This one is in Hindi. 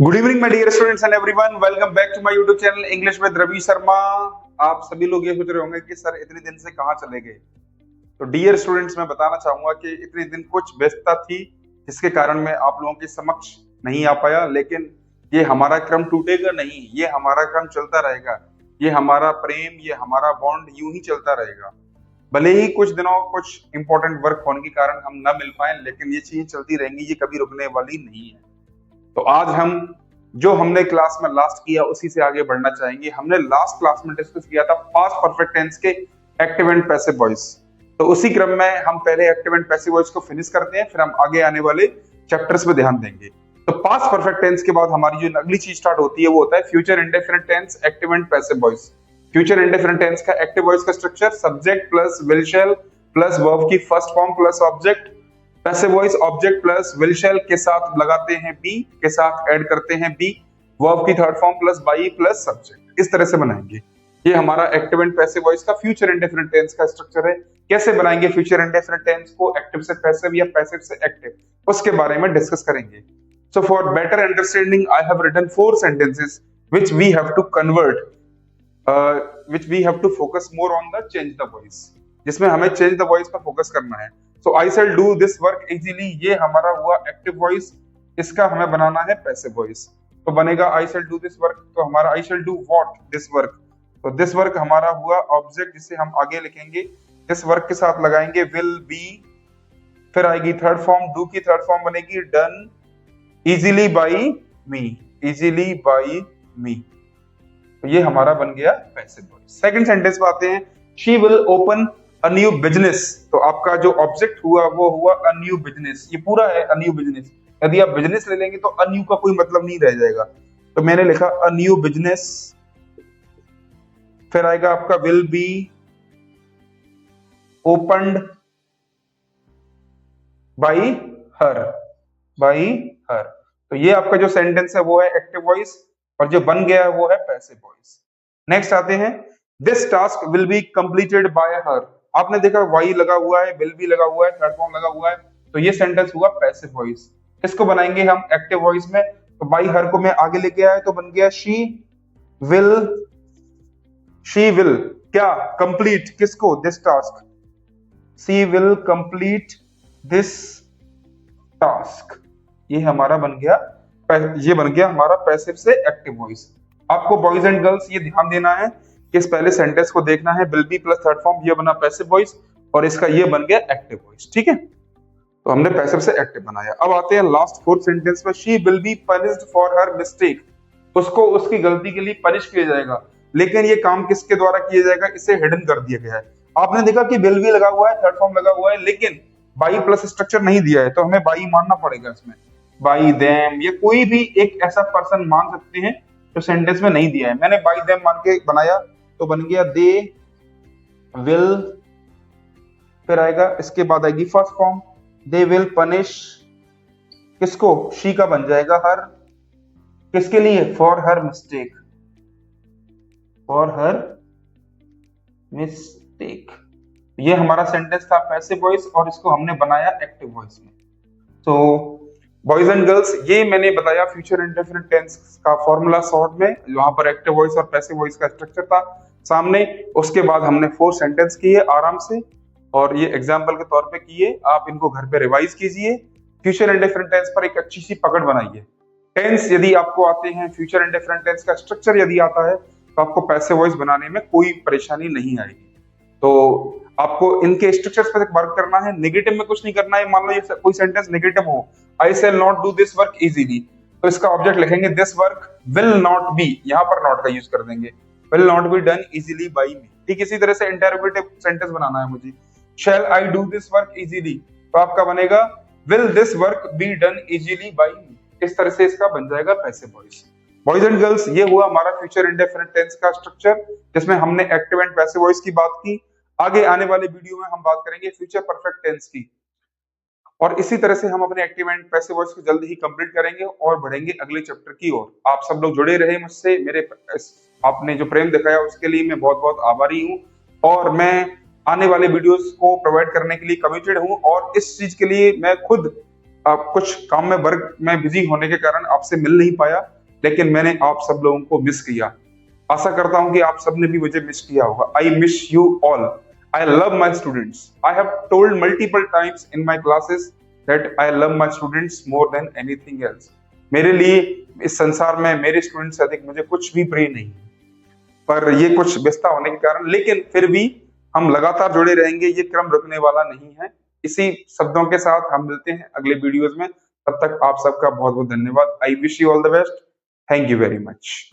Good evening my dear students and everyone, welcome back to my YouTube channel English with Ravi Sharma. आप सभी लोग ये सोच रहे होंगे कि सर इतने दिन से कहाँ चले गए। तो डियर स्टूडेंट्स, मैं बताना चाहूंगा कि इतने दिन कुछ व्यस्तता थी जिसके कारण मैं आप लोगों के समक्ष नहीं आ पाया। लेकिन ये हमारा क्रम टूटेगा नहीं, ये हमारा क्रम चलता रहेगा। ये हमारा प्रेम, ये हमारा बॉन्ड यूं ही चलता रहेगा। भले ही कुछ दिनों कुछ इंपॉर्टेंट वर्क होने के कारण हम न मिल पाए, लेकिन ये चीजें चलती रहेंगी, ये कभी रुकने वाली नहीं है। तो आज हम जो हमने क्लास में लास्ट किया उसी से आगे बढ़ना चाहेंगे। हमने लास्ट क्लास में डिस्कस किया था पास्ट परफेक्ट टेंस के एक्टिव एंड पैसिव वॉइस। तो उसी क्रम में हम पहले एक्टिव एंड पैसिव वॉइस को फिनिश करते हैं, फिर हम आगे आने वाले चैप्टर्स पे ध्यान देंगे। तो पास्ट परफेक्ट टेंस के बाद हमारी जो अगली चीज स्टार्ट होती है वो होता है future indefinite tense active and passive voice. Future indefinite tense का एक्टिव वॉइस का structure subject plus will shall plus verb की first form plus object. Passive voice object plus will shall के साथ लगाते हैं बी, के साथ ऐड करते हैं बी, वर्ब की third form plus by plus subject. इस तरह से बनाएंगे। ये हमारा एक्टिव एंड पैसिव वॉइस का फ्यूचर इंडेफिनिट टेंस का स्ट्रक्चर है। कैसे बनाएंगे फ्यूचर इंडेफिनिट टेंस को एक्टिव से पैसिव या पैसिव से एक्टिव, उसके बारे में डिस्कस करेंगे। So for better understanding I have written 4 sentences which we have to convert, which we have to focus more on the change the voice, जिसमें हमें चेंज द वॉइस पर फोकस करना है। So I shall do this work easily, ये हमारा हुआ एक्टिव वॉइस, इसका हमें बनाना है पैसिव वॉइस। तो बनेगा I shall do this work, तो हमारा I shall do what this work. तो दिस वर्क हमारा हुआ ऑब्जेक्ट जिसे हम आगे लिखेंगे, दिस वर्क के साथ लगाएंगे विल बी, फिर आएगी थर्ड फॉर्म, डू की थर्ड फॉर्म बनेगी done easily by me, easily by me. तो ये हमारा बन गया पैसिव वॉइस। सेकंड सेंटेंस पे आते हैं, she will open a new business. तो आपका जो ऑब्जेक्ट हुआ वो हुआ अ न्यू बिजनेस, ये पूरा है अ न्यू बिजनेस। यदि आप बिजनेस ले लेंगे तो अ न्यू का कोई मतलब नहीं रह जाएगा। तो मैंने लिखा अ न्यू बिजनेस, फिर आएगा आपका will be opened by her, by her. तो ये आपका जो सेंटेंस है वो है एक्टिव वॉइस, और जो बन गया है वो है पैसिव वॉइस। नेक्स्ट आते हैं, this task will be completed by हर। आपने देखा वाई लगा हुआ है, विल बी लगा हुआ है, थर्ड फॉर्म लगा हुआ है, तो ये सेंटेंस हुआ पैसिव वॉइस। इसको बनाएंगे हम एक्टिव वॉइस में। तो बाई हर को मैं आगे लेके आया तो बन गया शी विल, शी विल क्या कंप्लीट किसको, this task, she will complete this task. ये हमारा बन गया, ये बन गया हमारा पैसिव से एक्टिव वॉइस। आपको बॉयज एंड गर्ल्स ये ध्यान देना है कि इस पहले सेंटेंस को देखना है, will be plus third form, ये बना पैसिव वॉइस और इसका ये बन गया एक्टिव वॉइस। ठीक है, तो हमने पैसिव से एक्टिव बनाया। अब आते हैं लास्ट फोर्थ सेंटेंस पे, she will be punished for her mistake. उसको उसकी गलती के लिए पनिश किया जाएगा, लेकिन ये काम किसके द्वारा किया जाएगा, इसे हिडन कर दिया गया है। आपने देखा कि विल बी लगा हुआ है, थर्ड फॉर्म लगा हुआ है, लेकिन बाई प्लस स्ट्रक्चर नहीं दिया है, तो हमें बाई मानना पड़ेगा इसमें। बाई देम, ये कोई भी एक ऐसा पर्सन मान सकते हैं जो सेंटेंस में नहीं दिया है। मैंने बाई देम मान के बनाया तो बन गया दे विल, फिर आएगा इसके बाद आएगी first form, they will punish किसको, शी का बन जाएगा हर, किसके लिए, for her mistake, for her mistake. ये हमारा सेंटेंस था पैसिव वॉइस और इसको हमने बनाया एक्टिव वॉइस में। तो बॉयज एंड गर्ल्स, ये मैंने बताया फ्यूचर इंडेफिनिट टेंस का फॉर्मूला शॉर्ट में, वहां पर एक्टिव वॉइस और पैसिव वॉइस का स्ट्रक्चर था सामने। उसके बाद हमने 4 सेंटेंस किए आराम से, और ये एग्जांपल के तौर पे किए। आप इनको घर पे रिवाइज कीजिए, फ्यूचर इंडेफिनिट टेंस पर एक अच्छी सी पकड़ बनाइए। टेंस यदि आपको आते हैं, फ्यूचर इंडेफिनिट टेंस का स्ट्रक्चर यदि आता है, तो आपको पैसिव वॉइस बनाने में कोई परेशानी नहीं आएगी। तो आपको इनके स्ट्रक्चर्स पर वर्क करना है, नेगेटिव में कुछ नहीं करना है। मान लो ये कोई सेंटेंस नेगेटिव हो, I shall not do this work easily, तो इसका ऑब्जेक्ट लिखेंगे this work will not be, यहां पर नॉट का यूज कर देंगे, will not be done easily by me. ठीक इसी तरह से इंटरोगेटिव सेंटेंस बनाना है मुझे, shall I do this work easily, तो आपका बनेगा will this work be done easily by me. इस तरह से इसका बन जाएगा passive voice. Boys and girls, ये हुआ हमारा फ्यूचर इंडेफिनिट टेंस का स्ट्रक्चर, जिसमें हमने एक्टिव एंड पैसिव वॉइस की बात की। आगे आने वाले वीडियो में हम बात करेंगे फ्यूचर परफेक्ट टेंस की, और इसी तरह से हम अपने एक्टिव एंड पैसिव वॉइस को जल्द ही कंप्लीट करेंगे और बढ़ेंगे अगले चैप्टर की ओर। आप सब लोग जुड़े रहे मुझसे, मेरे आपने जो प्रेम दिखाया उसके लिए मैं बहुत बहुत आभारी हूं, और मैं आने वाले वीडियोस को प्रोवाइड करने के लिए कमिटेड हूं। और इस चीज के लिए मैं खुद कुछ काम में वर्क में बिजी होने के कारण आपसे मिल नहीं पाया, लेकिन मैंने आप सब लोगों को मिस किया। आशा करता हूं कि आप सबने भी मुझे मिस किया होगा। I miss you all. I love my students. I have told multiple times in my classes that I love my students more than anything else. मेरे लिए इस संसार में मेरे स्टूडेंट से अधिक मुझे कुछ भी प्रिय नहीं है। पर ये कुछ व्यस्तता होने के कारण, लेकिन फिर भी हम लगातार जुड़े रहेंगे, ये क्रम रुकने वाला नहीं है। इसी शब्दों के साथ हम मिलते हैं अगले वीडियोस में। तब तक आप सबका बहुत बहुत धन्यवाद। I wish you all the best. Thank you very much.